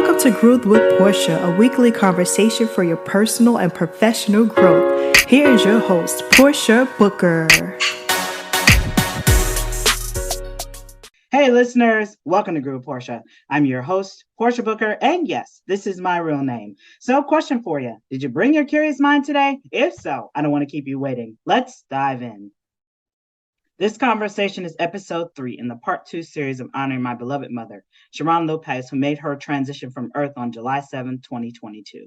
Welcome to Growth with Portia, a weekly conversation for your personal and professional growth. Here is your host, Portia Booker. Hey listeners, welcome to Growth with Portia. I'm your host, Portia Booker, and yes, this is my real name. So, question for you. Did you bring your curious mind today? If so, I don't want to keep you waiting. Let's dive in. This conversation is episode 3 in the part 2 series of honoring my beloved mother, Sharonne Lopez, who made her transition from Earth on July 7, 2022.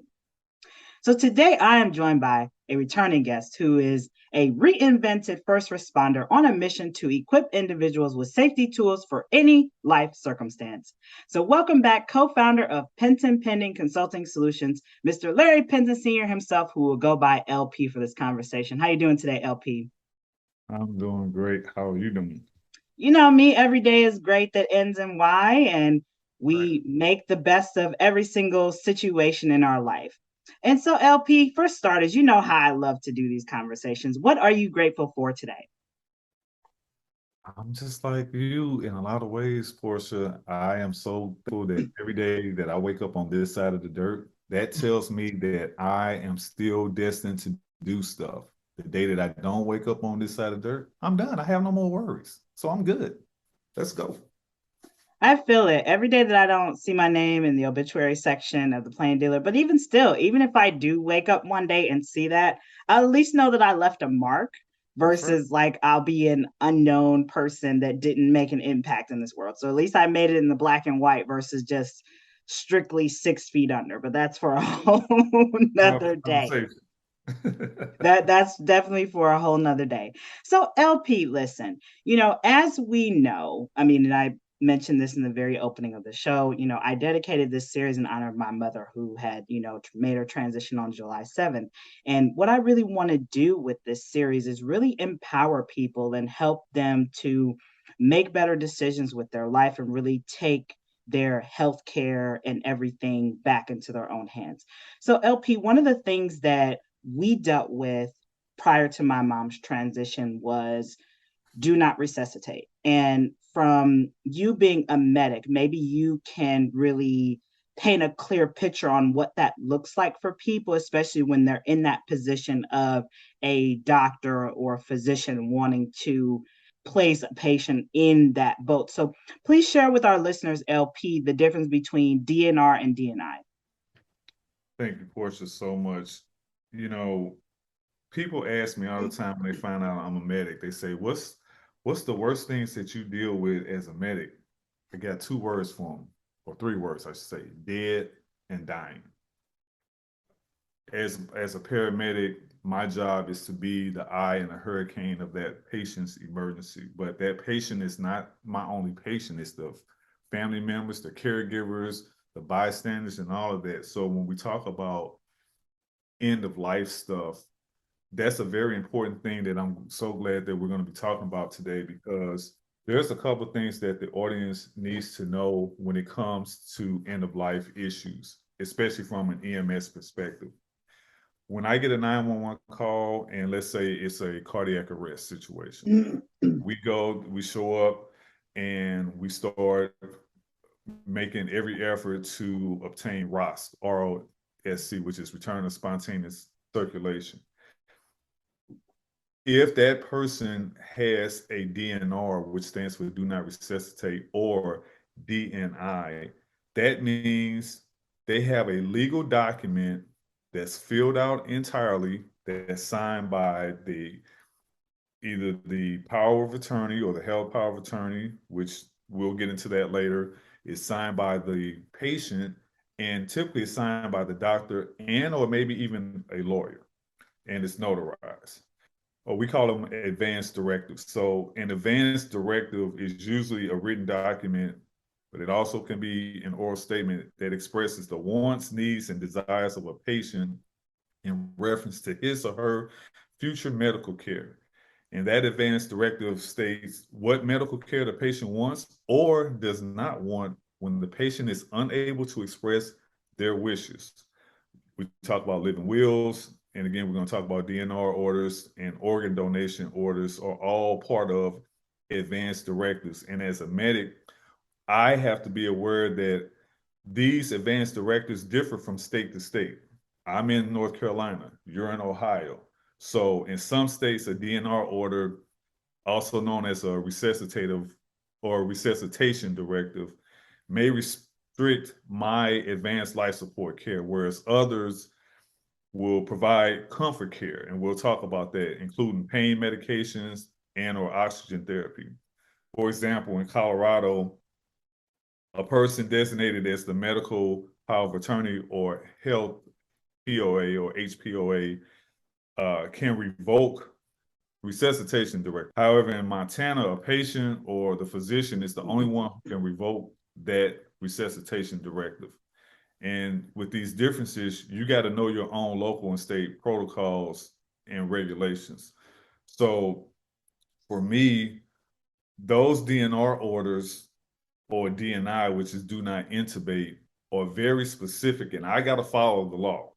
So today I am joined by a returning guest who is a reinvented first responder on a mission to equip individuals with safety tools for any life circumstance. So welcome back, co-founder of Penton Pending Consulting Solutions, Mr. Larry Penton Sr. himself, who will go by LP for this conversation. How you doing today, LP? I'm doing great. How are you doing? You know me, every day is great that ends in Y, and we make the best of every single situation in our life. And so, LP, for starters, you know how I love to do these conversations. What are you grateful for today? I'm just like you in a lot of ways, Portia. I am so thankful that every day that I wake up on this side of the dirt, that tells me that I am still destined to do stuff. The day that I don't wake up on this side of the dirt, I'm done. I have no more worries. So I'm good. Let's go. I feel it every day that I don't see my name in the obituary section of the Plain Dealer. But even still, even if I do wake up one day and see that, I'll at least know that I left a mark That's right. versus like I'll be an unknown person that didn't make an impact in this world. So at least I made it in the black and white versus just strictly 6 feet under. But that's for a whole nother day. Conversation. That's definitely for a whole nother day. So LP, listen, as we know, I mean, and I mentioned this in the very opening of the show, I dedicated this series in honor of my mother who had, made her transition on July 7th. And what I really want to do with this series is really empower people and help them to make better decisions with their life and really take their health care and everything back into their own hands. So LP, one of the things that we dealt with prior to my mom's transition was do not resuscitate. And from you being a medic, maybe you can really paint a clear picture on what that looks like for people, especially when they're in that position of a doctor or a physician wanting to place a patient in that boat. So please share with our listeners, LP, the difference between DNR and DNI. Thank you, Portia, so much. You know, people ask me all the time when they find out I'm a medic. They say, "What's the worst things that you deal with as a medic?" I got 2 words for them, or 3 words, I should say: dead and dying. As a paramedic, my job is to be the eye in a hurricane of that patient's emergency. But that patient is not my only patient. It's the family members, the caregivers, the bystanders, and all of that. So when we talk about end of life stuff, that's a very important thing that I'm so glad that we're going to be talking about today, because there's a couple of things that the audience needs to know when it comes to end of life issues, especially from an EMS perspective. When I get a 911 call, and let's say it's a cardiac arrest situation, we show up and we start making every effort to obtain ROSC, which is return of spontaneous circulation. If that person has a DNR, which stands for do not resuscitate, or DNI, that means they have a legal document that's filled out entirely, that's signed by either the power of attorney or the held power of attorney, which we'll get into that later, is signed by the patient, and typically signed by the doctor and or maybe even a lawyer, and it's notarized. Or we call them advanced directives. So an advanced directive is usually a written document, but it also can be an oral statement that expresses the wants, needs, and desires of a patient in reference to his or her future medical care. And that advanced directive states what medical care the patient wants or does not want when the patient is unable to express their wishes. We talk about living wills, and again, we're going to talk about DNR orders, and organ donation orders are all part of advanced directives. And as a medic, I have to be aware that these advance directives differ from state to state. I'm in North Carolina, you're in Ohio. So in some states, a DNR order, also known as a resuscitative or resuscitation directive, may restrict my advanced life support care, whereas others will provide comfort care. And we'll talk about that, including pain medications and or oxygen therapy. For example, in Colorado, a person designated as the medical power of attorney or health POA or HPOA can revoke resuscitation directive. However, in Montana, a patient or the physician is the only one who can revoke that resuscitation directive. And with these differences, you got to know your own local and state protocols and regulations. So for me, those DNR orders or DNI, which is do not intubate, are very specific, and I got to follow the law.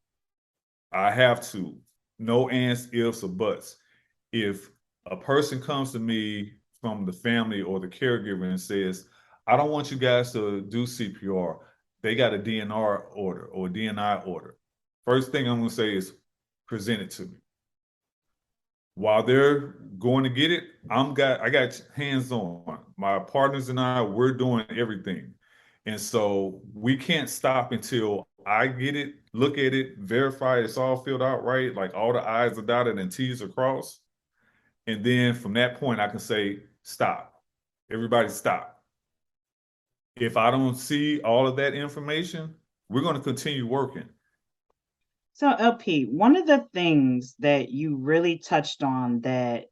I have to. No ands, ifs, or buts. If a person comes to me from the family or the caregiver and says, I don't want you guys to do CPR, they got a DNR order or DNI order. First thing I'm going to say is present it to me. While they're going to get it, I got hands on. My partners and I, we're doing everything. And so we can't stop until I get it, look at it, verify it's all filled out right, like all the I's are dotted and T's are crossed. And then from that point, I can say, stop. Everybody stop. If I don't see all of that information, we're going to continue working. So LP, one of the things that you really touched on that,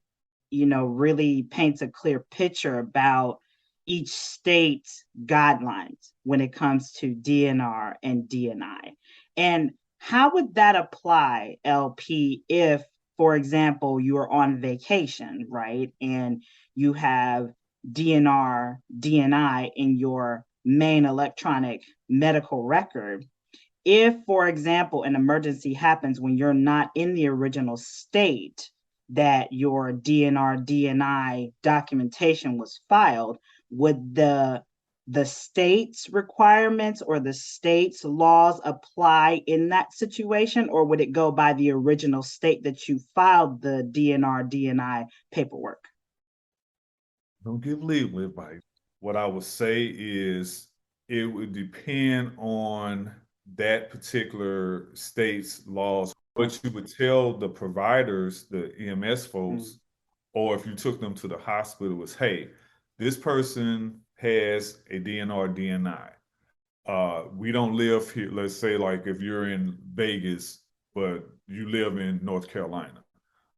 really paints a clear picture about each state's guidelines when it comes to DNR and DNI. And how would that apply, LP, if, for example, you are on vacation, right? And you have DNR, DNI in your main electronic medical record. If, for example, an emergency happens when you're not in the original state that your DNR, DNI documentation was filed, would the state's requirements or the state's laws apply in that situation, or would it go by the original state that you filed the DNR, DNI paperwork? Don't give legal advice. What I would say is it would depend on that particular state's laws. What you would tell the providers, the EMS folks, or if you took them to the hospital was, hey, this person has a DNR, DNI. We don't live here. Let's say like if you're in Vegas, but you live in North Carolina.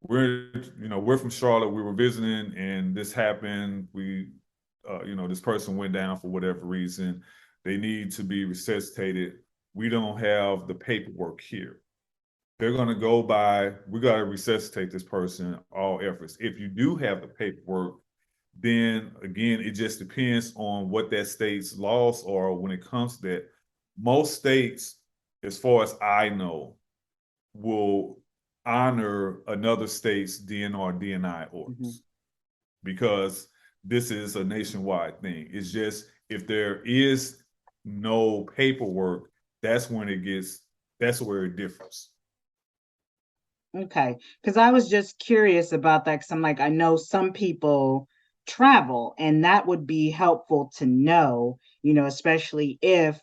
We're from Charlotte. We were visiting and this happened. This person went down for whatever reason. They need to be resuscitated. We don't have the paperwork here. They're going to go by, we got to resuscitate this person, all efforts. If you do have the paperwork, then again, it just depends on what that state's laws are when it comes to that. Most states, as far as I know, will honor another state's DNR, DNI orders because this is a nationwide thing. It's just if there is no paperwork, that's where it differs. Okay, because I was just curious about that because I'm like, I know some people travel and that would be helpful to know, especially if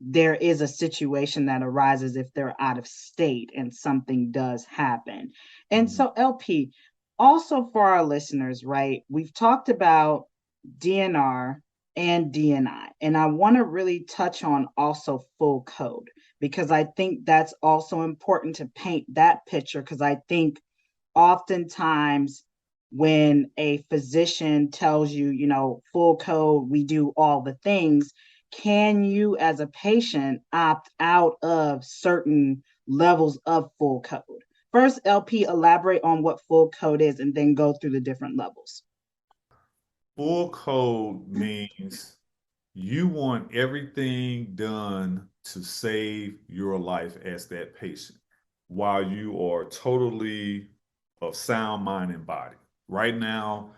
there is a situation that arises if they're out of state and something does happen. And so LP, also for our listeners, right, we've talked about DNR and DNI, and I want to really touch on also full code because I think that's also important to paint that picture because I think oftentimes when a physician tells you, full code, we do all the things, can you as a patient opt out of certain levels of full code? First, LP, elaborate on what full code is and then go through the different levels. Full code means you want everything done to save your life as that patient while you are totally of sound mind and body. Right now,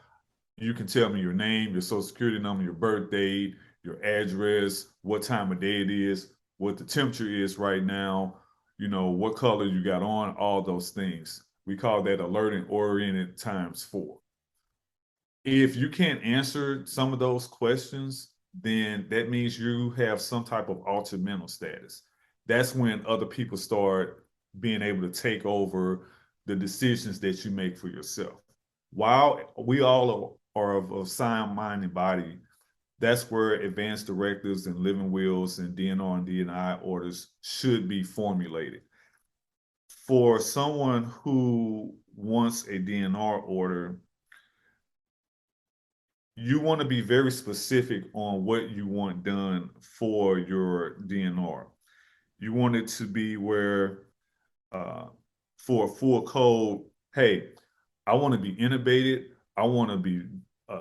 you can tell me your name, your social security number, your birth date, your address, what time of day it is, what the temperature is right now, what color you got on, all those things. We call that alerting oriented times 4. If you can't answer some of those questions, then that means you have some type of altered mental status. That's when other people start being able to take over the decisions that you make for yourself. While we all are of a sound mind and body, that's where advanced directives and living wills and DNR and DNI orders should be formulated. For someone who wants a DNR order, you want to be very specific on what you want done for your DNR. You want it to be where, for a full code, hey, I want to be intubated, I want to be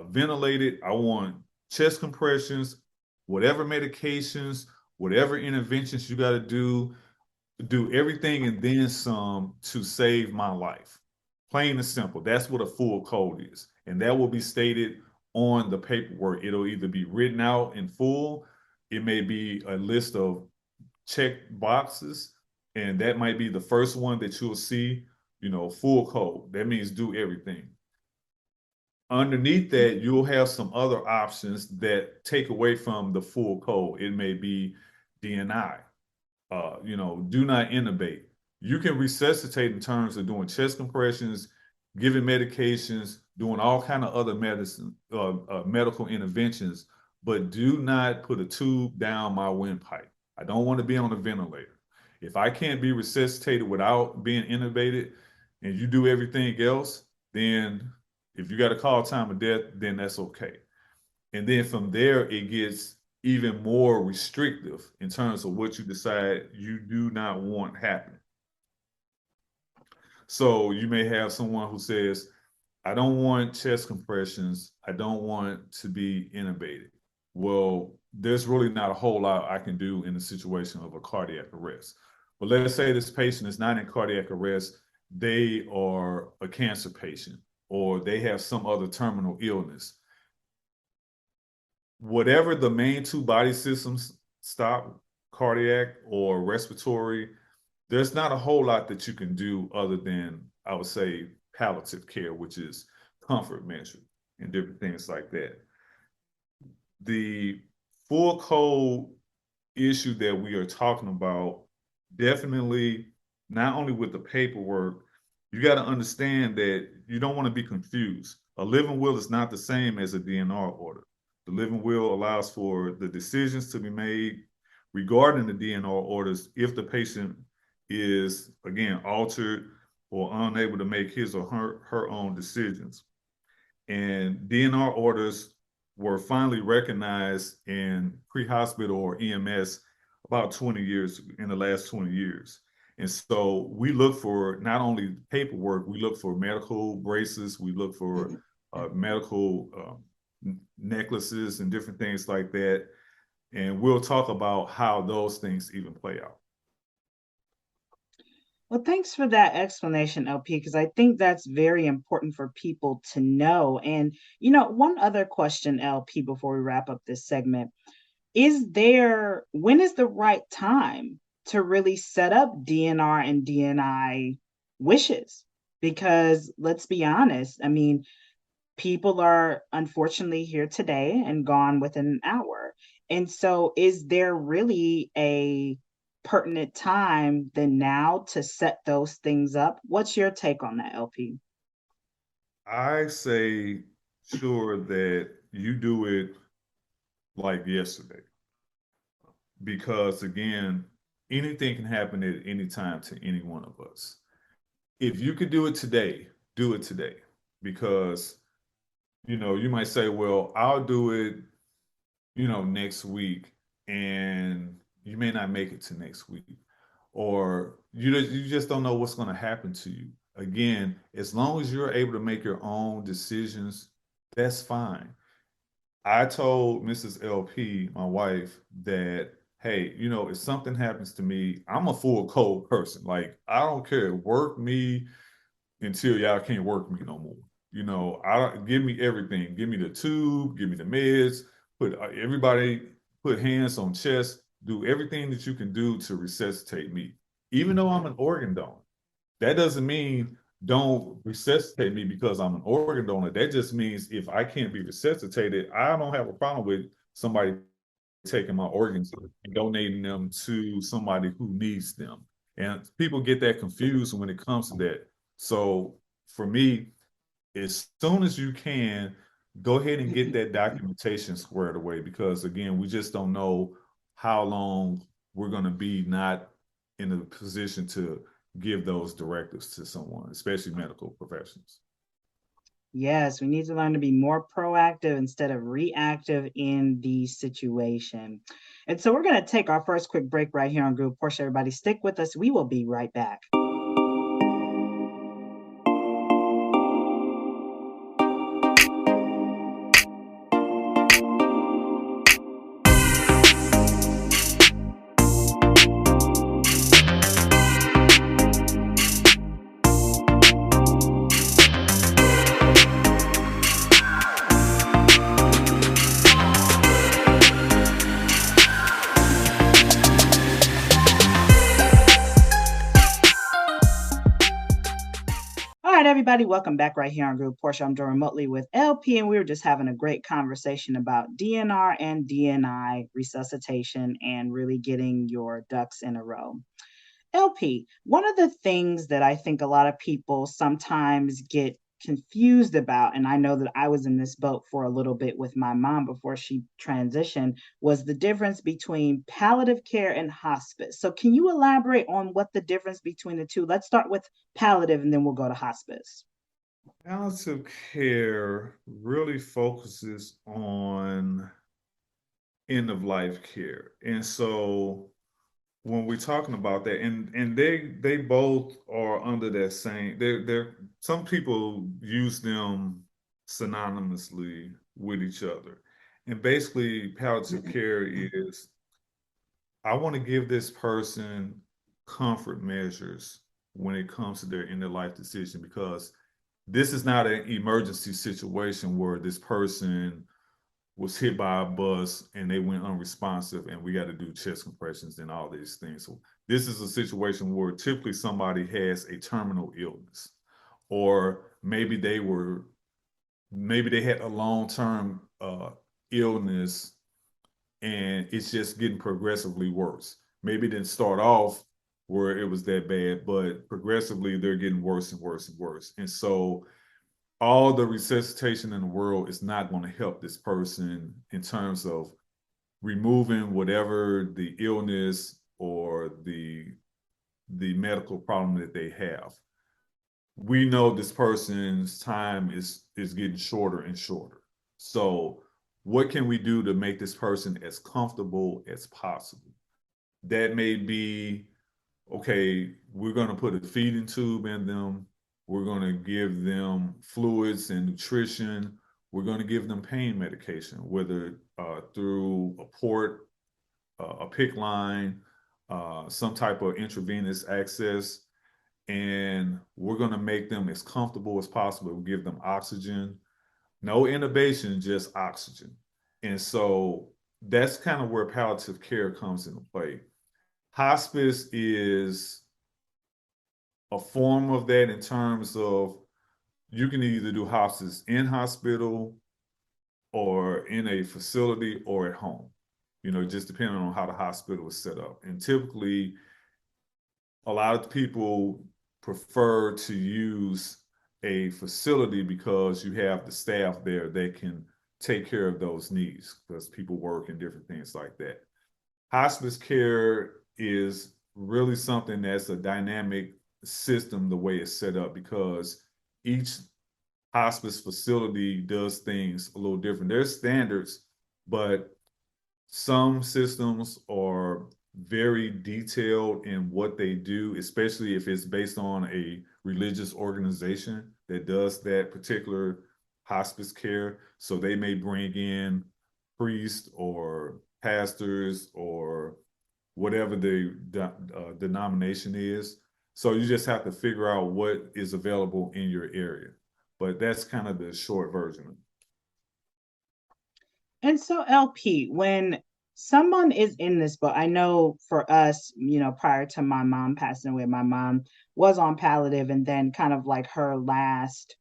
ventilated, I want chest compressions, whatever medications, whatever interventions you got to do everything and then some to save my life. Plain and simple. That's what a full code is. And that will be stated on the paperwork. It'll either be written out in full, it may be a list of checked boxes, and that might be the first one that you'll see, full code. That means do everything. Underneath that, you'll have some other options that take away from the full code. It may be DNI, do not intubate. You can resuscitate in terms of doing chest compressions, giving medications, doing all kind of other medical interventions, but do not put a tube down my windpipe. I don't want to be on a ventilator. If I can't be resuscitated without being intubated and you do everything else, then if you got to call time of death, then that's okay. And then from there, it gets even more restrictive in terms of what you decide you do not want happening. So you may have someone who says, I don't want chest compressions. I don't want to be intubated. Well, there's really not a whole lot I can do in the situation of a cardiac arrest. But let's say this patient is not in cardiac arrest. They are a cancer patient or they have some other terminal illness. Whatever the main 2 body systems stop, cardiac or respiratory, there's not a whole lot that you can do other than, I would say, palliative care, which is comfort measure and different things like that. The full code issue that we are talking about, definitely not only with the paperwork, you got to understand that you don't want to be confused. A living will is not the same as a DNR order. The living will allows for the decisions to be made regarding the DNR orders if the patient is, again, altered or unable to make his or her own decisions. And DNR orders were finally recognized in pre-hospital or EMS about 20 years, in the last 20 years. And so we look for not only paperwork, we look for medical braces, we look for medical necklaces and different things like that. And we'll talk about how those things even play out. Well, thanks for that explanation, LP, because I think that's very important for people to know. And, one other question, LP, before we wrap up this segment, when is the right time to really set up DNR and DNI wishes? Because let's be honest, I mean, people are unfortunately here today and gone within an hour. And so is there really a pertinent time than now to set those things up? What's your take on that, LP? I say sure that you do it like yesterday. Because again, anything can happen at any time to any one of us. If you could do it today, do it today. Because, you might say, well, I'll do it, next week, and you may not make it to next week. Or you just don't know what's going to happen to you. Again, as long as you're able to make your own decisions, that's fine. I told Mrs. LP, my wife, that, hey, if something happens to me, I'm a full code person. Like, I don't care. Work me until y'all can't work me no more. I don't give me everything. Give me the tube, give me the meds, put everybody put hands on chest, do everything that you can do to resuscitate me. Even though I'm an organ donor, that doesn't mean don't resuscitate me because I'm an organ donor. That just means if I can't be resuscitated, I don't have a problem with somebody taking my organs and donating them to somebody who needs them. And people get that confused when it comes to that. So for me, as soon as you can, go ahead and get that documentation squared away, because again, we just don't know how long we're going to be not in a position to give those directives to someone, especially medical professionals. Yes, we need to learn to be more proactive instead of reactive in the situation. And so we're going to take our first quick break right here on Group Portia. Everybody stick with us. We will be right back. Everybody, welcome back right here on Group Portia. I'm doing remotely with LP, and we were just having a great conversation about DNR and DNI resuscitation and really getting your ducks in a row. LP, one of the things that I think a lot of people sometimes get confused about, and I know that I was in this boat for a little bit with my mom before she transitioned, was the difference between palliative care and hospice. So can you elaborate on what the difference between the two? Let's start with palliative and then we'll go to hospice. Palliative care really focuses on end of life care. And so when we're talking about that, and they both are under that same, they're some people use them synonymously with each other. And basically palliative care is, I want to give this person comfort measures when it comes to their end of life decision, because this is not an emergency situation where this person was hit by a bus and they went unresponsive and we got to do chest compressions and all these things. So this is a situation where typically somebody has a terminal illness, or maybe they had a long-term illness and it's just getting progressively worse. Maybe it didn't start off where it was that bad, but progressively they're getting worse and worse and worse. And so all the resuscitation in the world is not going to help this person in terms of removing whatever the illness or the medical problem that they have. We know this person's time is getting shorter and shorter. So what can we do to make this person as comfortable as possible? That may be, okay, we're going to put a feeding tube in them. We're going to give them fluids and nutrition. We're going to give them pain medication, whether through a port, a PICC line, some type of intravenous access. And we're going to make them as comfortable as possible. We'll give them oxygen, no intubation, just oxygen. And so that's kind of where palliative care comes into play. Hospice is a form of that in terms of you can either do hospice in hospital or in a facility or at home, just depending on how the hospital is set up. And typically, a lot of people prefer to use a facility because you have the staff there that can take care of those needs, because people work and different things like that. Hospice care is really something that's a dynamic system, the way it's set up, because each hospice facility does things a little different. There's standards, but some systems are very detailed in what they do, especially if it's based on a religious organization that does that particular hospice care. So they may bring in priests or pastors or whatever the denomination is. So you just have to figure out what is available in your area. But that's kind of the short version. And so LP, when someone is in this boat. I know for us, prior to my mom passing away, my mom was on palliative, and then kind of like her last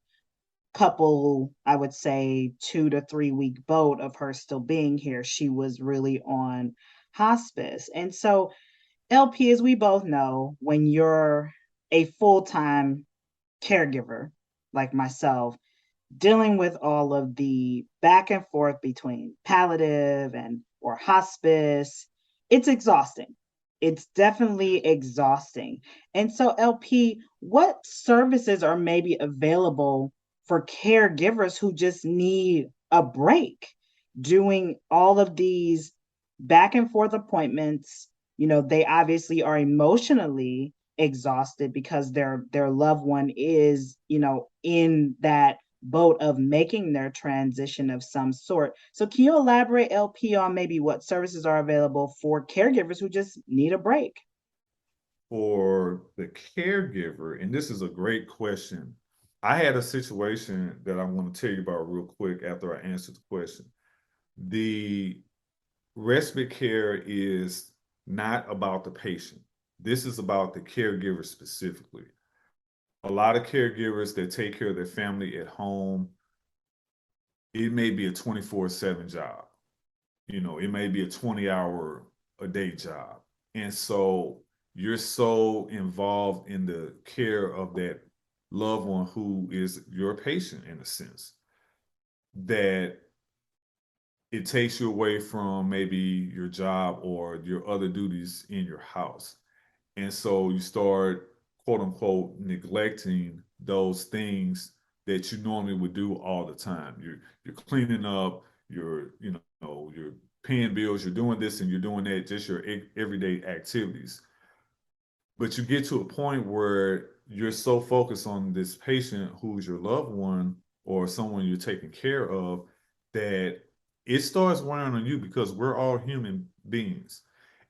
couple, I would say 2 to 3 week boat of her still being here, she was really on hospice. And so, LP, as we both know, when you're a full-time caregiver like myself, dealing with all of the back and forth between palliative and or hospice, it's exhausting. It's definitely exhausting. And so, LP, what services are maybe available for caregivers who just need a break doing all of these back and forth appointments? They obviously are emotionally exhausted because their loved one is, in that boat of making their transition of some sort. So can you elaborate, LP, on maybe what services are available for caregivers who just need a break? For the caregiver, and this is a great question. I had a situation that I'm going to tell you about real quick after I answer the question. The respite care is not about the patient. This is about the caregiver specifically. A lot of caregivers that take care of their family at home, it may be a 24/7 job. It may be a 20-hour a day job. And so you're so involved in the care of that loved one who is your patient in a sense that it takes you away from maybe your job or your other duties in your house. And so you start, quote unquote, neglecting those things that you normally would do all the time. You're cleaning up, you're paying bills, you're doing this and you're doing that, just your everyday activities. But you get to a point where you're so focused on this patient who's your loved one or someone you're taking care of that it starts wearing on you because we're all human beings.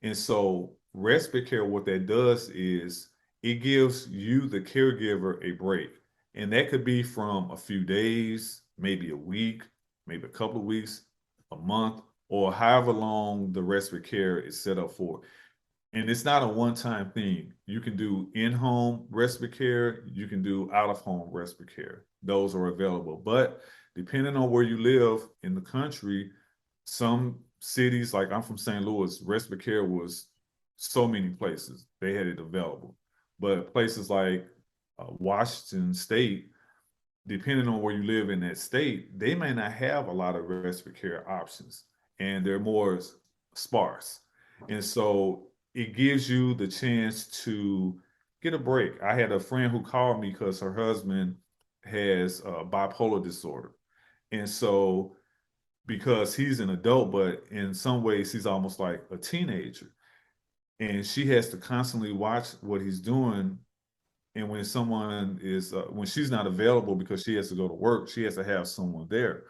And so respite care, what that does is it gives you, the caregiver, a break. And that could be from a few days, maybe a week, maybe a couple of weeks, a month, or however long the respite care is set up for. And it's not a one-time thing. You can do in-home respite care, you can do out-of-home respite care. Those are available. But depending on where you live in the country, some cities, like I'm from St. Louis, respite care was so many places. They had it available. But places like Washington State, depending on where you live in that state, they may not have a lot of respite care options and they're more sparse. And so it gives you the chance to get a break. I had a friend who called me because her husband has bipolar disorder. And so because he's an adult, but in some ways he's almost like a teenager. And she has to constantly watch what he's doing. And when someone is, when she's not available because she has to go to work, she has to have someone there.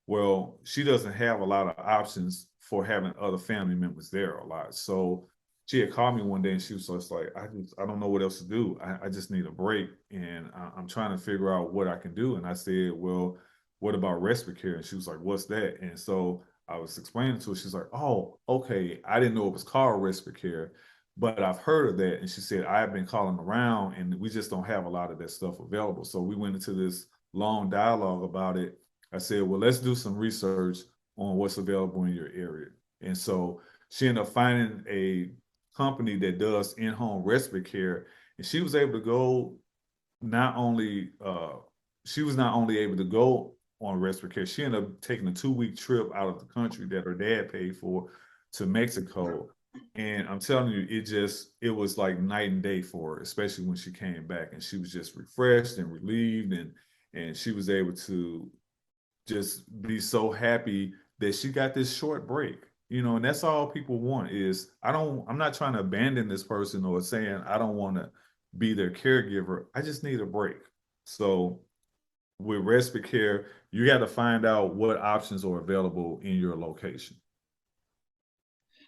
Well, she doesn't have a lot of options for having other family members there a lot. So she had called me one day and she was just like, I don't know what else to do. I just need a break. And I'm trying to figure out what I can do. And I said, well, what about respite care? And she was like, what's that? And so I was explaining to her, she's like, oh, okay. I didn't know it was called respite care, but I've heard of that. And she said, I've been calling around and we just don't have a lot of that stuff available. So we went into this long dialogue about it. I said, well, let's do some research on what's available in your area. And so she ended up finding a company that does in-home respite care. And she was able to go not only, she was not only able to go on respite care, she ended up taking a 2-week trip out of the country that her dad paid for to Mexico. And I'm telling you, it was like night and day for her, especially when she came back and she was just refreshed and relieved and she was able to just be so happy that she got this short break. And that's all people want is I'm not trying to abandon this person or saying I don't want to be their caregiver. I just need a break. So with respite care, you got to find out what options are available in your location.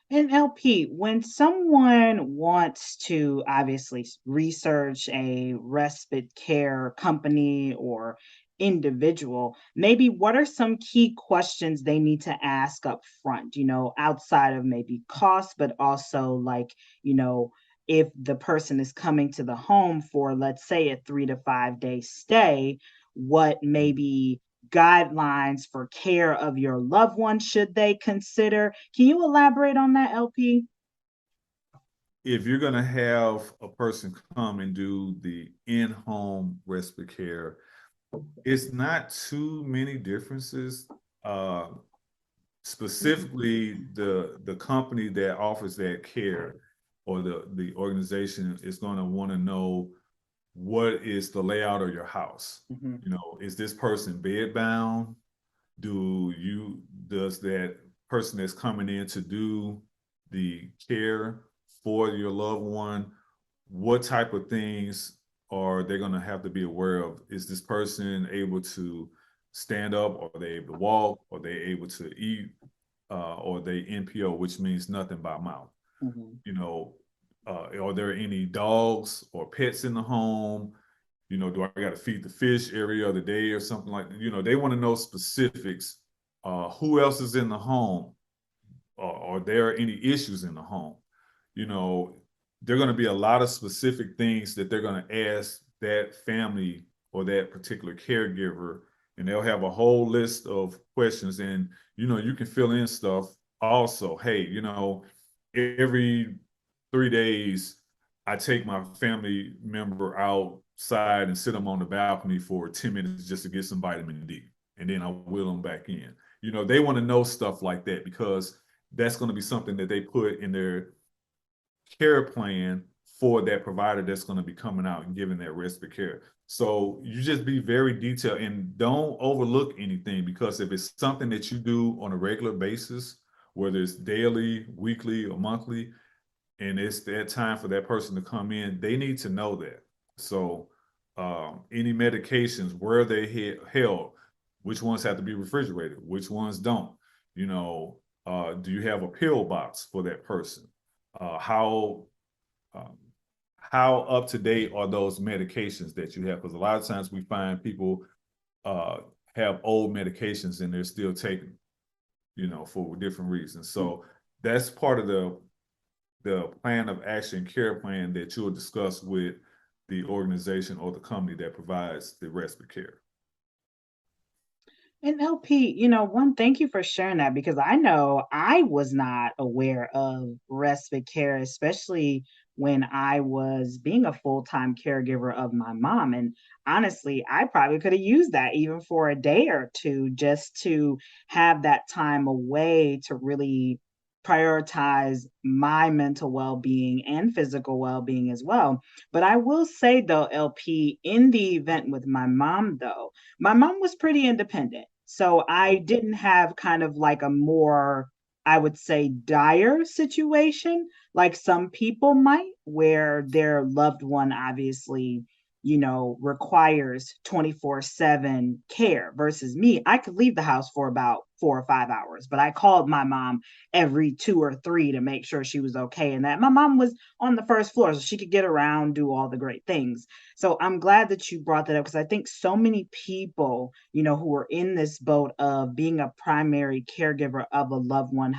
And LP, when someone wants to obviously research a respite care company or individual, maybe what are some key questions they need to ask up front, outside of maybe cost, but also like, if the person is coming to the home for, let's say, a 3 to 5 day stay, what maybe guidelines for care of your loved one should they consider? Can you elaborate on that, LP? If you're going to have a person come and do the in-home respite care, it's not too many differences. Specifically, the company that offers that care or the organization is going to want to know what is the layout of your house. Is this person bed bound? Does that person that's coming in to do the care for your loved one, what type of things are they going to have to be aware of? Is this person able to stand up? Are they able to walk? Are they able to eat? Or they NPO, which means nothing by mouth. Are there any dogs or pets in the home? Do I got to feed the fish every other day or something like that? They want to know specifics. Who else is in the home? Are there any issues in the home? There are going to be a lot of specific things that they're going to ask that family or that particular caregiver, and they'll have a whole list of questions. And, you can fill in stuff also. Hey, every 3 days, I take my family member outside and sit them on the balcony for 10 minutes just to get some vitamin D. And then I wheel them back in. They want to know stuff like that because that's going to be something that they put in their care plan for that provider that's going to be coming out and giving that respite care. So you just be very detailed and don't overlook anything, because if it's something that you do on a regular basis, whether it's daily, weekly, or monthly, and it's that time for that person to come in, they need to know that. So any medications, where they held, which ones have to be refrigerated, which ones don't, do you have a pill box for that person? How up to date are those medications that you have? Because a lot of times we find people have old medications and they're still taking, for different reasons. So that's part of the plan of action care plan that you'll discuss with the organization or the company that provides the respite care. And LP, thank you for sharing that, because I know I was not aware of respite care, especially when I was being a full-time caregiver of my mom. And honestly, I probably could have used that even for a day or two, just to have that time away to really prioritize my mental well-being and physical well-being as well. But I will say though, LP, in the event with my mom though, my mom was pretty independent. So I didn't have kind of like a more, I would say, dire situation like some people might, where their loved one obviously, requires 24/7 care, versus me. I could leave the house for about 4 or 5 hours, but I called my mom every 2 or 3 to make sure she was okay. And that my mom was on the first floor, so she could get around, do all the great things. So I'm glad that you brought that up, because I think so many people, who are in this boat of being a primary caregiver of a loved one,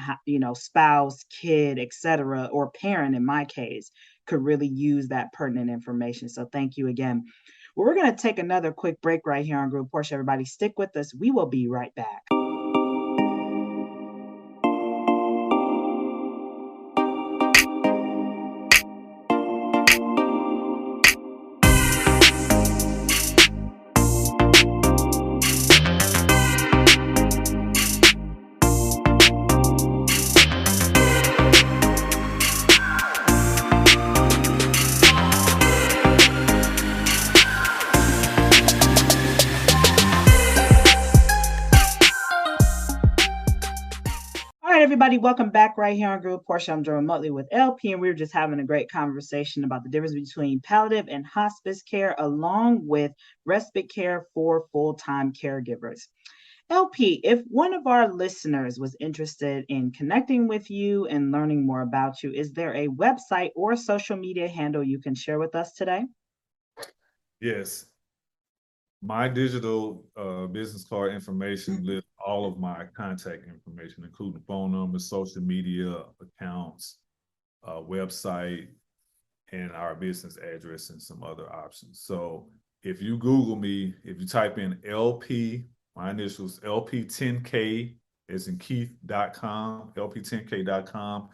spouse, kid, etc., or parent in my case, could really use that pertinent information. So thank you again. Well, we're going to take another quick break right here on Group Portia. Everybody stick with us. We will be right back. Everybody, welcome back right here on Group Portia. I'm Joe remotely with LP, and we were just having a great conversation about the difference between palliative and hospice care, along with respite care for full-time caregivers. LP, if one of our listeners was interested in connecting with you and learning more about you, is there a website or social media handle you can share with us today? Yes. My digital business card information lists all of my contact information, including phone numbers, social media accounts, website, and our business address and some other options. So if you Google me, if you type in LP, my initials LP10K as in Keith.com, LP10K.com,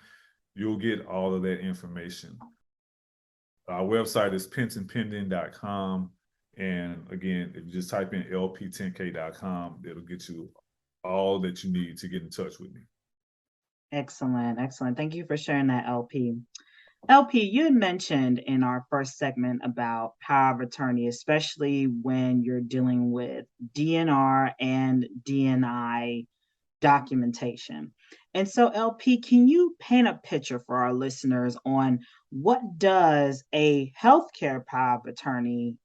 you'll get all of that information. Our website is pentonpending.com. And again, if you just type in LP10K.com, it'll get you all that you need to get in touch with me. Excellent, excellent. Thank you for sharing that, LP. LP, you had mentioned in our first segment about power of attorney, especially when you're dealing with DNR and DNI documentation. And so, LP, can you paint a picture for our listeners on what does a healthcare power of attorney,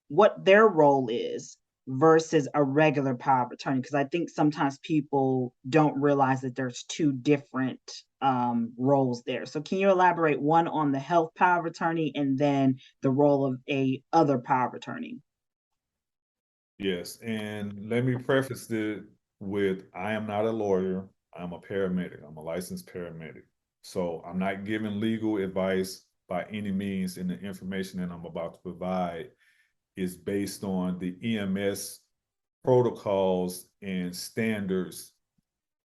what their role is versus a regular power of attorney? Because I think sometimes people don't realize that there's two different roles there. So can you elaborate, one on the health power of attorney and then the role of a other power of attorney? Yes, and let me preface it with, I am not a lawyer. I'm a paramedic. I'm a licensed paramedic. So I'm not giving legal advice by any means, and the information that I'm about to provide is based on the EMS protocols and standards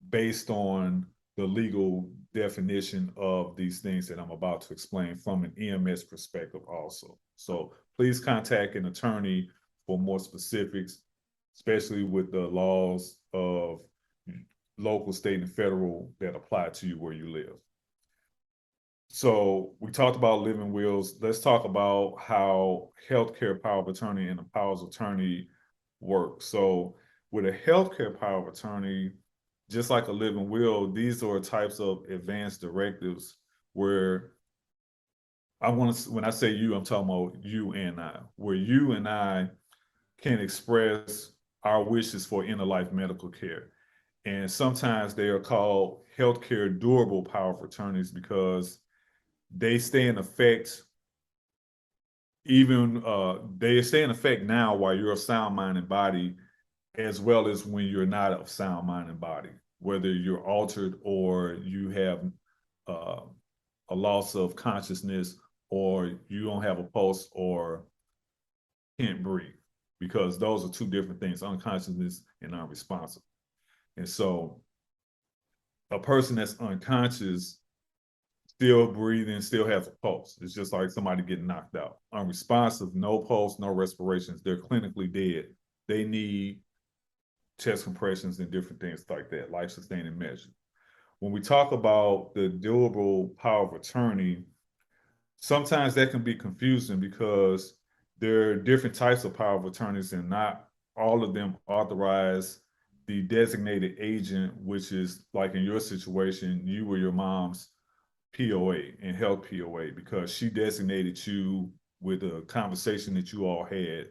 based on the legal definition of these things that I'm about to explain from an EMS perspective also. So please contact an attorney for more specifics, especially with the laws of local, state, and federal that apply to you where you live. So we talked about living wills. Let's talk about how healthcare power of attorney and the powers of attorney work. So with a healthcare power of attorney, just like a living will, these are types of advanced directives where when I say you, I'm talking about you and I, where you and I can express our wishes for inner-life medical care. And sometimes they are called healthcare durable power of attorneys because they stay in effect they stay in effect now while you're of sound mind and body, as well as when you're not of sound mind and body, whether you're altered or you have a loss of consciousness or you don't have a pulse or can't breathe, because those are two different things, unconsciousness and unresponsive. And so a person that's unconscious, still breathing, still has a pulse. It's just like somebody getting knocked out. Unresponsive, no pulse, no respirations. They're clinically dead. They need chest compressions and different things like that, life-sustaining measures. When we talk about the durable power of attorney, sometimes that can be confusing because there are different types of power of attorneys and not all of them authorize the designated agent, which is like in your situation, you were your mom's POA and health POA because she designated you with a conversation that you all had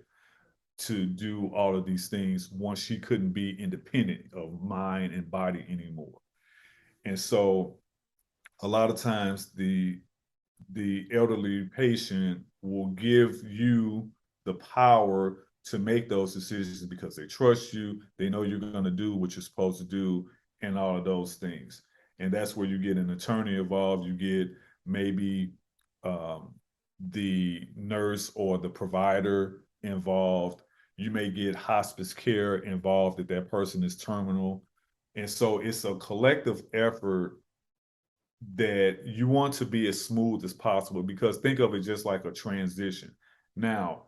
to do all of these things once she couldn't be independent of mind and body anymore. And so a lot of times the elderly patient will give you the power to make those decisions because they trust you, they know you're going to do what you're supposed to do, and all of those things. And that's where you get an attorney involved. You get maybe the nurse or the provider involved. You may get hospice care involved if that person is terminal. And so it's a collective effort that you want to be as smooth as possible, because think of it just like a transition. Now,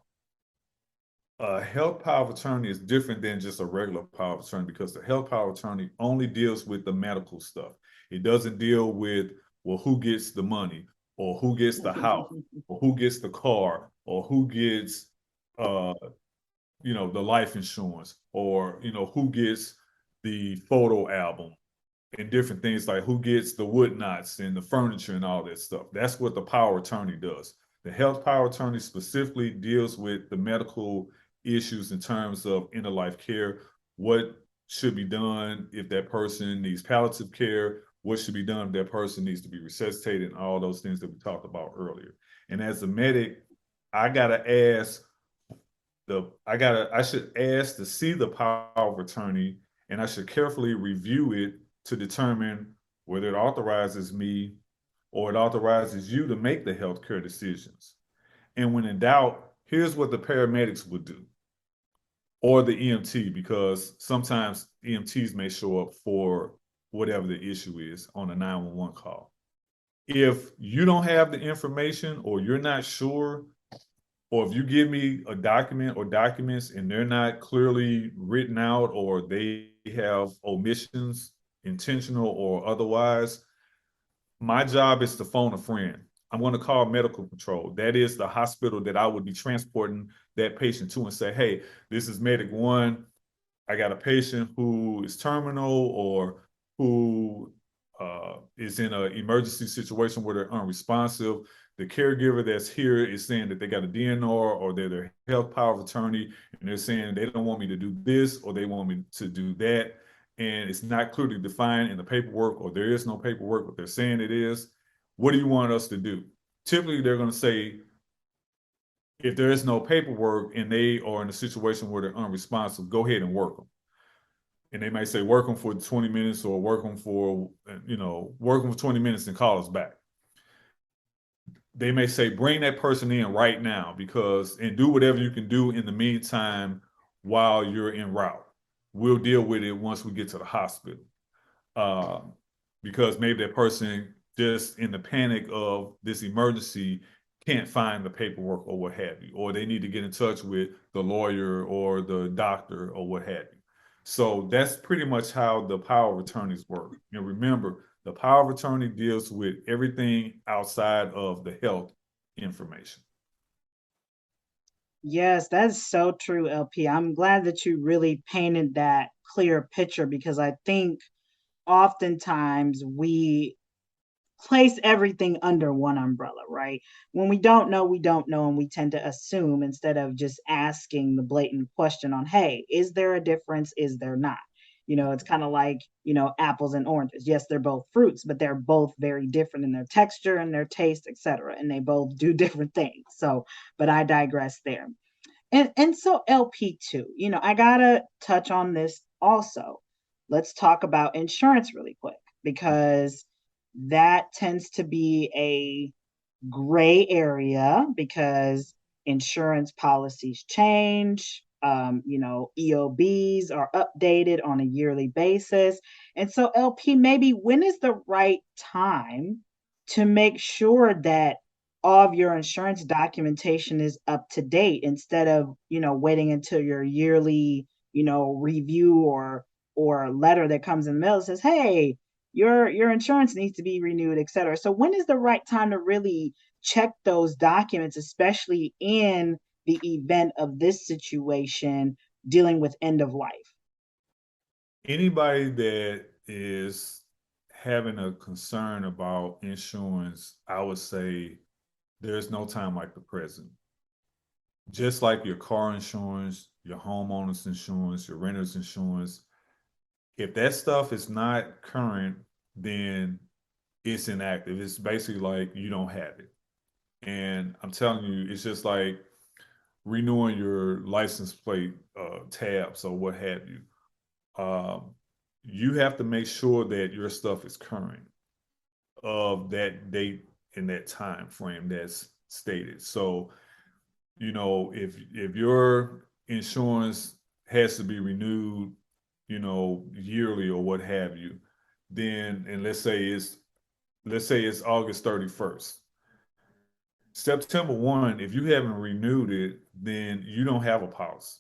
a health power of attorney is different than just a regular power of attorney because the health power of attorney only deals with the medical stuff. It doesn't deal with, well, who gets the money or who gets the house or who gets the car or who gets, the life insurance or, who gets the photo album and different things like who gets the wood knots and the furniture and all that stuff. That's what the power attorney does. The health power attorney specifically deals with the medical issues in terms of inner life care, what should be done if that person needs palliative care, what should be done if that person needs to be resuscitated, and all those things that we talked about earlier. And as a medic, I got to ask I should ask to see the power of attorney, and I should carefully review it to determine whether it authorizes me or it authorizes you to make the healthcare decisions. And when in doubt, here's what the paramedics would do, or the EMT, because sometimes EMTs may show up for whatever the issue is on a 911 call. If you don't have the information or you're not sure, or if you give me a document or documents and they're not clearly written out or they have omissions, intentional or otherwise, my job is to phone a friend. I'm going to call medical control. That is the hospital that I would be transporting that patient to, and say, hey, this is Medic One. I got a patient who is terminal or who is in an emergency situation where they're unresponsive. The caregiver that's here is saying that they got a DNR or they're their health power of attorney, and they're saying they don't want me to do this or they want me to do that. And it's not clearly defined in the paperwork, or there is no paperwork, but they're saying it is. What do you want us to do? Typically, they're going to say, if there is no paperwork and they are in a situation where they're unresponsive, go ahead and work them. And they may say, work them for 20 minutes or work them for 20 minutes and call us back. They may say, bring that person in right now and do whatever you can do in the meantime while you're en route. We'll deal with it once we get to the hospital. Because maybe that person, just in the panic of this emergency, can't find the paperwork or what have you, or they need to get in touch with the lawyer or the doctor or what have you. So that's pretty much how the power of attorneys work. And remember, the power of attorney deals with everything outside of the health information. Yes, that's so true, LP. I'm glad that you really painted that clear picture, because I think oftentimes we place everything under one umbrella, right? When we don't know, we don't know, and we tend to assume instead of just asking the blatant question on, hey, is there a difference? Is there not? It's kind of like, apples and oranges. Yes, they're both fruits, but they're both very different in their texture and their taste, etc. And they both do different things. So, but I digress there. And so LP2, I gotta touch on this also. Let's talk about insurance really quick, because that tends to be a gray area, because insurance policies change. EOBs are updated on a yearly basis. And so, LP, maybe when is the right time to make sure that all of your insurance documentation is up to date, instead of, waiting until your yearly, review or letter that comes in the mail that says, hey, your insurance needs to be renewed, et cetera. So when is the right time to really check those documents, especially in the event of this situation dealing with end of life? Anybody that is having a concern about insurance, I would say there's no time like the present. Just like your car insurance, your homeowner's insurance, your renter's insurance, if that stuff is not current, then it's inactive. It's basically like you don't have it. And I'm telling you, it's just like renewing your license plate tabs or what have you. You have to make sure that your stuff is current of that date and that time frame that's stated. So, if your insurance has to be renewed, yearly or what have you, then, and let's say it's August 31st. September 1, if you haven't renewed it, then you don't have a policy.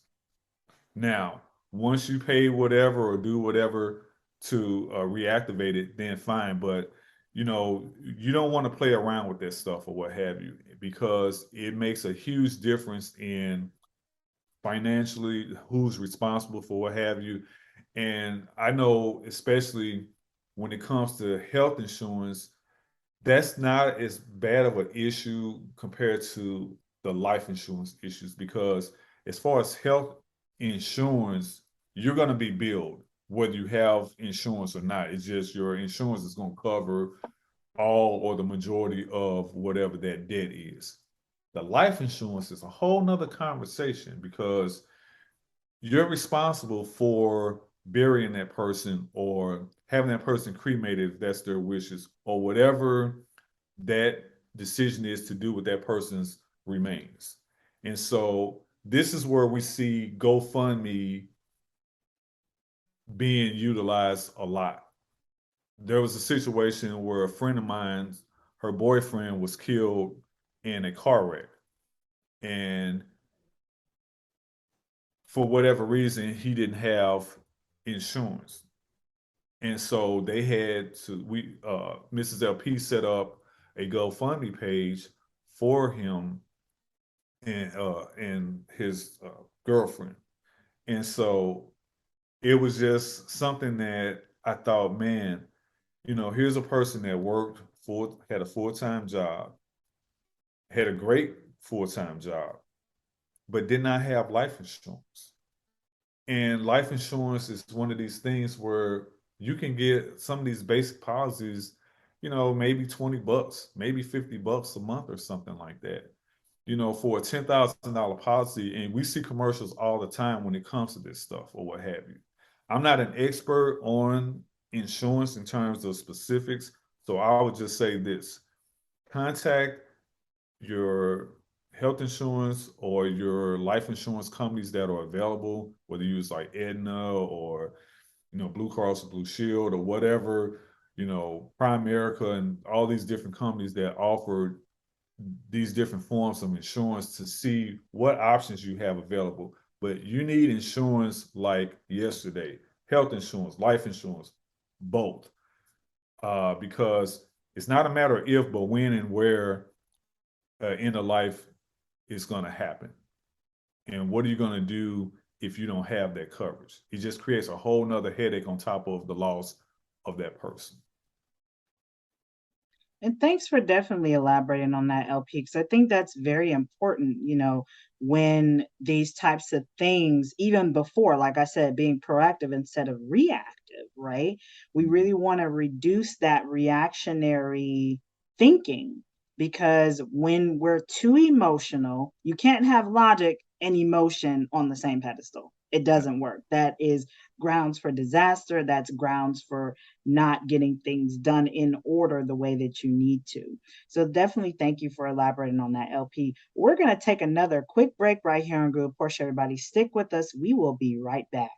Now, once you pay whatever or do whatever to reactivate it, then fine. But, you don't want to play around with that stuff or what have you, because it makes a huge difference in financially who's responsible for what have you. And I know, especially when it comes to health insurance, that's not as bad of an issue compared to the life insurance issues, because as far as health insurance, you're going to be billed whether you have insurance or not. It's just your insurance is going to cover all or the majority of whatever that debt is. The life insurance is a whole nother conversation because you're responsible for burying that person or having that person cremated if that's their wishes, or whatever that decision is to do with that person's remains. And so this is where we see GoFundMe being utilized a lot. There was a situation where a friend of mine, her boyfriend was killed in a car wreck. And for whatever reason, he didn't have insurance. And so they had to, Mrs. LP set up a GoFundMe page for him and his girlfriend. And so it was just something that I thought, man, here's a person that had a full-time job, had a great full-time job, but did not have life insurance. And life insurance is one of these things where you can get some of these basic policies, maybe $20, maybe $50 a month or something like that, for a $10,000 policy. And we see commercials all the time when it comes to this stuff or what have you. I'm not an expert on insurance in terms of specifics. So I would just say this: contact your health insurance or your life insurance companies that are available, whether you use like Aetna or Blue Cross or Blue Shield or whatever, Primerica and all these different companies that offer these different forms of insurance, to see what options you have available. But you need insurance like yesterday: health insurance, life insurance, both, because it's not a matter of if, but when and where end of life is going to happen. And what are you going to do if you don't have that coverage? It just creates a whole nother headache on top of the loss of that person. And thanks for definitely elaborating on that, LP, because I think that's very important, when these types of things, even before, like I said, being proactive instead of reactive, right? We really want to reduce that reactionary thinking, because when we're too emotional, you can't have logic and emotion on the same pedestal. It doesn't work. That is grounds for disaster. That's grounds for not getting things done in order the way that you need to. So definitely thank you for elaborating on that, LP. We're going to take another quick break right here on Group Portia. Everybody stick with us. We will be right back.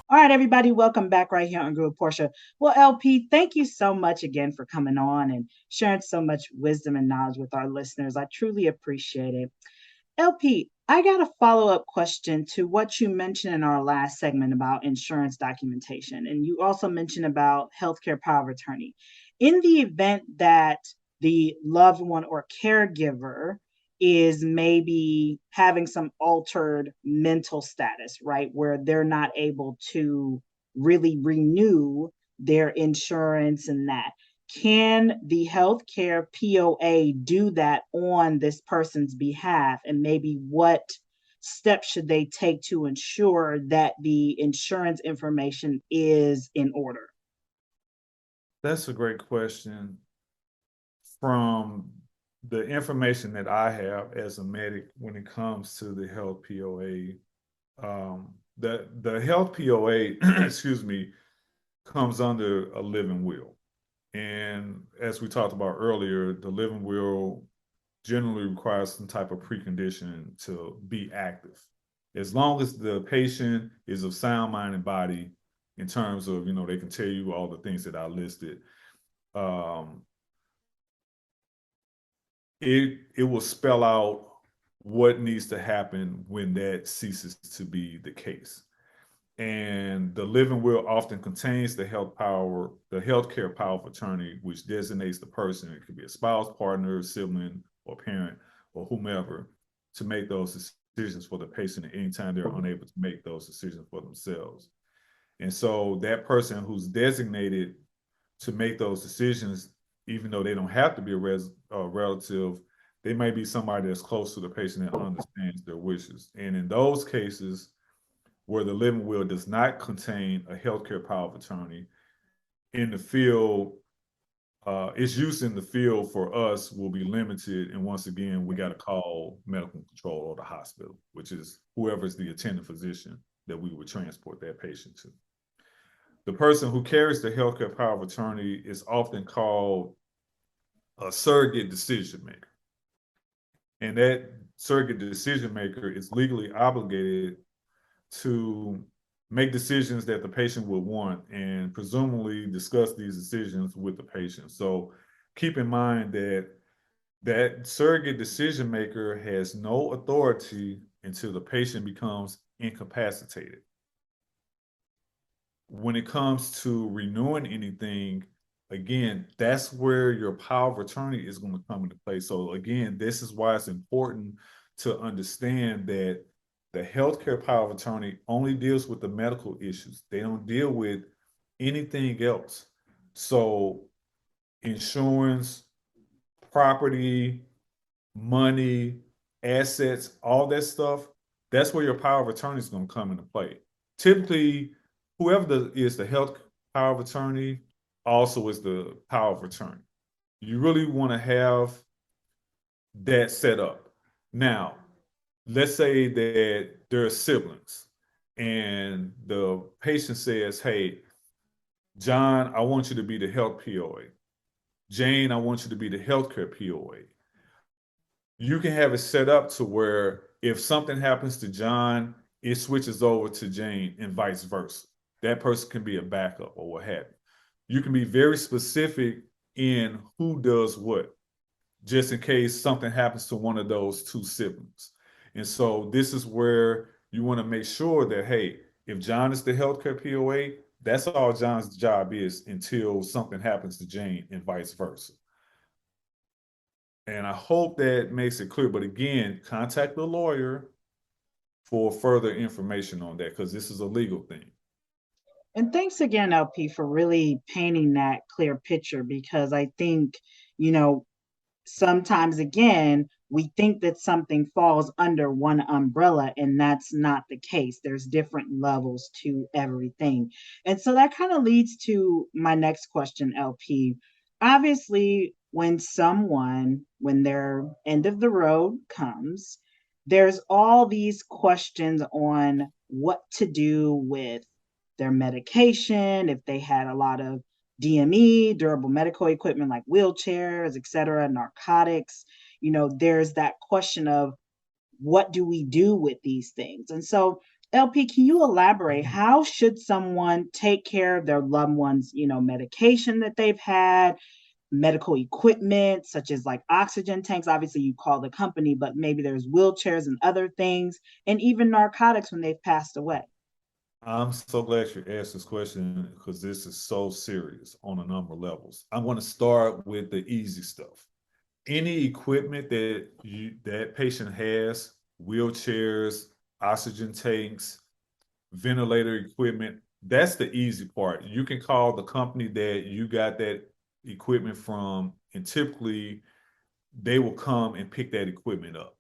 All right, everybody, welcome back right here on Group Portia. Well, LP, thank you so much again for coming on and sharing so much wisdom and knowledge with our listeners. I truly appreciate it. LP, I got a follow-up question to what you mentioned in our last segment about insurance documentation. And you also mentioned about healthcare power of attorney. In the event that the loved one or caregiver is maybe having some altered mental status, right? Where they're not able to really renew their insurance and that. Can the healthcare POA do that on this person's behalf? And maybe what steps should they take to ensure that the insurance information is in order? That's a great question. From the information that I have as a medic when it comes to the health POA, the health POA, excuse me, comes under a living will. And as we talked about earlier, the living will generally requires some type of precondition to be active. As long as the patient is of sound mind and body, in terms of, they can tell you all the things that I listed, it will spell out what needs to happen when that ceases to be the case. And the living will often contains the healthcare power of attorney, which designates the person. It could be a spouse, partner, sibling, or parent, or whomever, to make those decisions for the patient at any time they're unable to make those decisions for themselves. And so that person who's designated to make those decisions, even though they don't have to be a relative, they may be somebody that's close to the patient that understands their wishes. And in those cases, where the living will does not contain a healthcare power of attorney, in the field, its use in the field for us will be limited. And once again, we got to call medical control or the hospital, which is whoever's the attending physician that we would transport that patient to. The person who carries the healthcare power of attorney is often called a surrogate decision maker. And that surrogate decision maker is legally obligated to make decisions that the patient would want and presumably discuss these decisions with the patient. So keep in mind that that surrogate decision maker has no authority until the patient becomes incapacitated. When it comes to renewing anything, again, that's where your power of attorney is going to come into play. So again, this is why it's important to understand that the healthcare power of attorney only deals with the medical issues. They don't deal with anything else. So insurance, property, money, assets, all that stuff, that's where your power of attorney is going to come into play. Typically, whoever is the health power of attorney also is the power of attorney. You really want to have that set up. Now, let's say that there are siblings and the patient says, hey, John, I want you to be the health POA. Jane, I want you to be the healthcare POA. You can have it set up to where if something happens to John, it switches over to Jane and vice versa. That person can be a backup or what have you. You can be very specific in who does what, just in case something happens to one of those two siblings. And so this is where you want to make sure that, hey, if John is the healthcare POA, that's all John's job is until something happens to Jane and vice versa. And I hope that makes it clear. But again, contact the lawyer for further information on that, because this is a legal thing. And thanks again, LP, for really painting that clear picture, because I think, you know, sometimes again, we think that something falls under one umbrella, and that's not the case. There's different levels to everything. And so that kind of leads to my next question, LP. Obviously, when their end of the road comes, there's all these questions on what to do with their medication, if they had a lot of DME, durable medical equipment like wheelchairs, et cetera, narcotics. You know, there's that question of what do we do with these things? And so, LP, can you elaborate? How should someone take care of their loved ones, you know, medication that they've had, medical equipment, such as like oxygen tanks? Obviously, you call the company, but maybe there's wheelchairs and other things, and even narcotics when they've passed away. I'm so glad you asked this question because this is so serious on a number of levels. I'm going to start with the easy stuff. Any equipment that patient has, wheelchairs, oxygen tanks, ventilator equipment, that's the easy part. You can call the company that you got that equipment from, and typically they will come and pick that equipment up.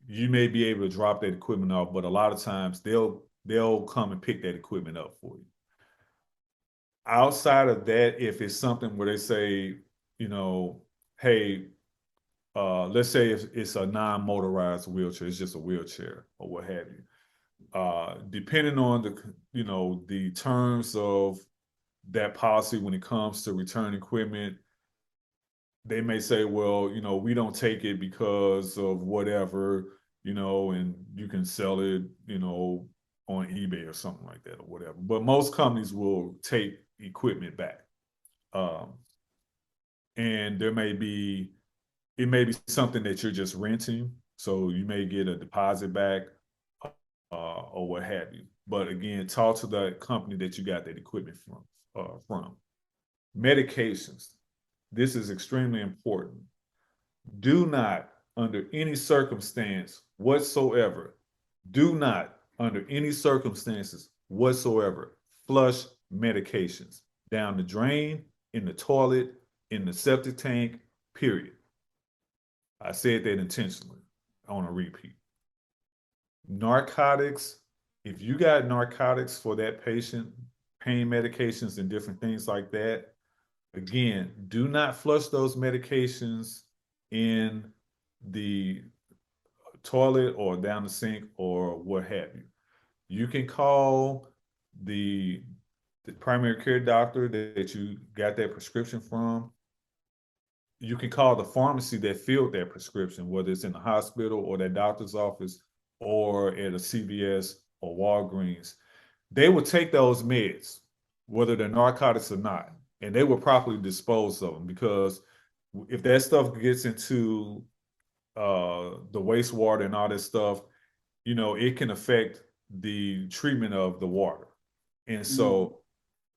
You may be able to drop that equipment off, but a lot of times they'll come and pick that equipment up for you. Outside of that, if it's something where they say, you know, hey, let's say if it's a non-motorized wheelchair, it's just a wheelchair or what have you. Depending on the terms of that policy when it comes to return equipment, they may say, well, we don't take it because of whatever, and you can sell it, on eBay or something like that or whatever. But most companies will take equipment back. And it may be something that you're just renting. So you may get a deposit back or what have you. But again, talk to the company that you got that equipment from. Medications. This is extremely important. Do not, under any circumstance whatsoever, do not, under any circumstances whatsoever, flush medications down the drain, in the toilet, in the septic tank, period. I said that intentionally. I want to repeat. Narcotics, if you got narcotics for that patient, pain medications and different things like that, again, do not flush those medications in the toilet or down the sink or what have you. You can call the primary care doctor that you got that prescription from. You can call the pharmacy that filled that prescription, whether it's in the hospital or that doctor's office or at a CVS or Walgreens. They will take those meds, whether they're narcotics or not, and they will properly dispose of them, because if that stuff gets into the wastewater and all this stuff, it can affect the treatment of the water. And so,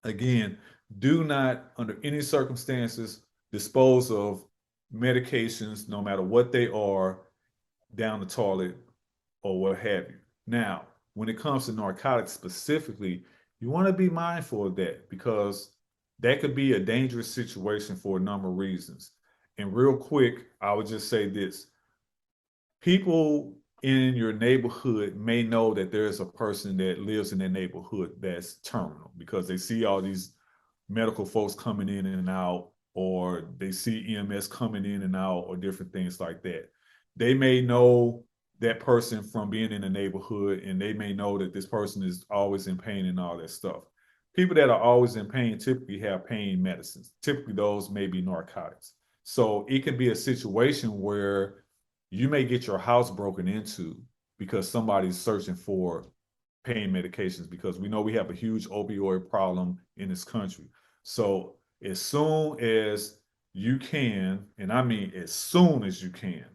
again, do not, under any circumstances, dispose of medications, no matter what they are, down the toilet or what have you. Now, when it comes to narcotics specifically, you want to be mindful of that, because that could be a dangerous situation for a number of reasons. And real quick, I would just say this. People in your neighborhood may know that there's a person that lives in their neighborhood that's terminal, because they see all these medical folks coming in and out, or they see EMS coming in and out, or different things like that. They may know that person from being in the neighborhood, and they may know that this person is always in pain and all that stuff. People that are always in pain typically have pain medicines. Typically, those may be narcotics. So it can be a situation where you may get your house broken into because somebody's searching for pain medications, because we know we have a huge opioid problem in this country. So as soon as you can, and I mean as soon as you can,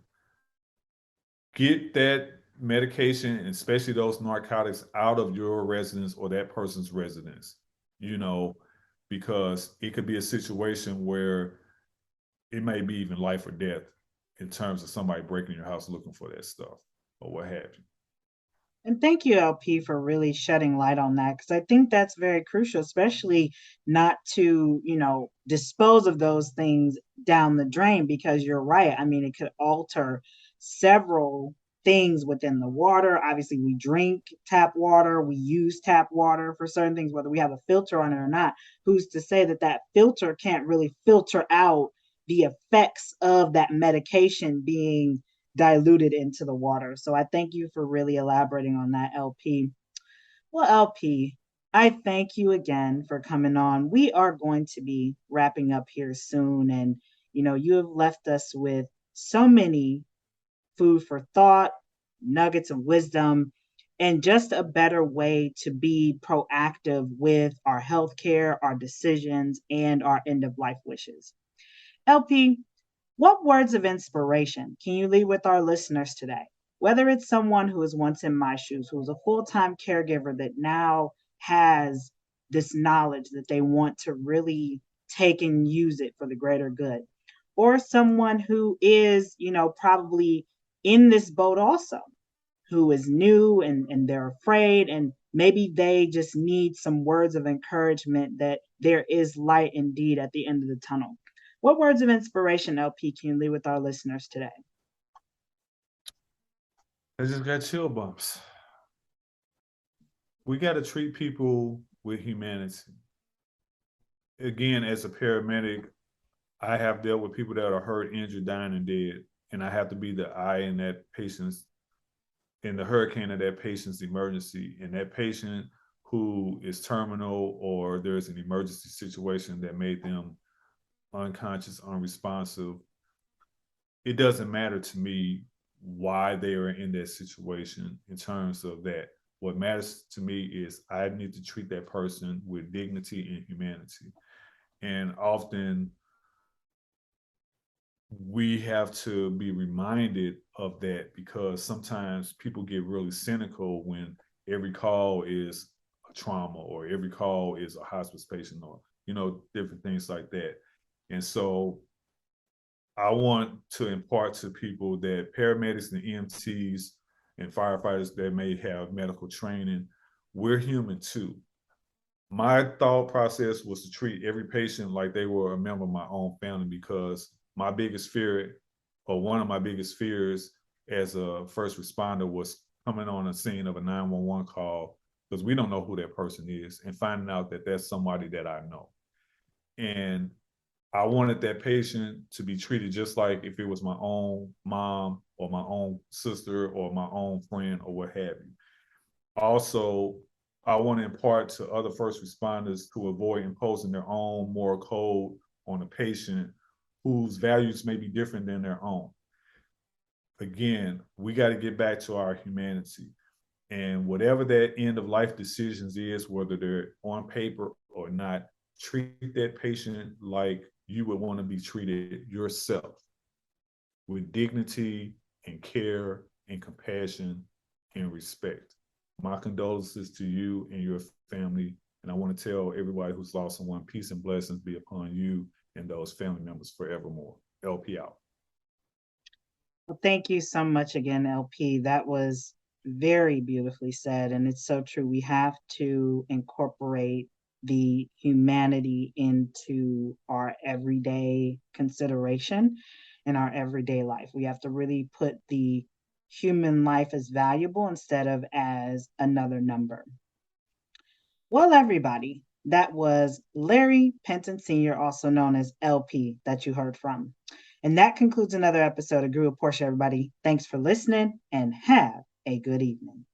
get that medication, and especially those narcotics, out of your residence or that person's residence, because it could be a situation where it may be even life or death in terms of somebody breaking your house looking for that stuff or what have you. And thank you, LP, for really shedding light on that, because I think that's very crucial, especially not to, dispose of those things down the drain, because you're right. I mean, it could alter several things within the water. Obviously, we drink tap water, we use tap water for certain things, whether we have a filter on it or not. Who's to say that that filter can't really filter out the effects of that medication being diluted into the water? So I thank you for really elaborating on that, LP. Well, LP, I thank you again for coming on. We are going to be wrapping up here soon. And, you have left us with so many food for thought, nuggets of wisdom, and just a better way to be proactive with our healthcare, our decisions, and our end of life wishes. LP, what words of inspiration can you leave with our listeners today? Whether it's someone who was once in my shoes, who was a full time caregiver that now has this knowledge that they want to really take and use it for the greater good, or someone who is, probably in this boat also, who is new and they're afraid, and maybe they just need some words of encouragement that there is light indeed at the end of the tunnel. What words of inspiration, LP, can you leave with our listeners today? I just got chill bumps. We got to treat people with humanity. Again, as a paramedic, I have dealt with people that are hurt, injured, dying, and dead. And I have to be the eye in that patient's, in the hurricane of that patient's emergency. And that patient who is terminal, or there's an emergency situation that made them unconscious, unresponsive, it doesn't matter to me why they are in that situation in terms of that. What matters to me is I need to treat that person with dignity and humanity. And often we have to be reminded of that, because sometimes people get really cynical when every call is a trauma, or every call is a hospice patient, or, different things like that. And so I want to impart to people that paramedics and EMTs and firefighters that may have medical training, we're human too. My thought process was to treat every patient like they were a member of my own family, because my biggest fear, or one of my biggest fears as a first responder, was coming on a scene of a 911 call, because we don't know who that person is, and finding out that that's somebody that I know. And I wanted that patient to be treated just like if it was my own mom or my own sister or my own friend or what have you. Also, I want to impart to other first responders to avoid imposing their own moral code on a patient whose values may be different than their own. Again, we got to get back to our humanity. And whatever that end of life decisions is, whether they're on paper or not, treat that patient like you would want to be treated yourself, with dignity and care and compassion and respect. My condolences to you and your family. And I want to tell everybody who's lost someone, peace and blessings be upon you and those family members forevermore. LP out. Well, thank you so much again, LP. That was very beautifully said. And it's so true. We have to incorporate the humanity into our everyday consideration in our everyday life. We have to really put the human life as valuable instead of as another number. Well, everybody, that was Larry Penton Sr., also known as LP, that you heard from. And that concludes another episode of Grew with Portia, everybody. Thanks for listening and have a good evening.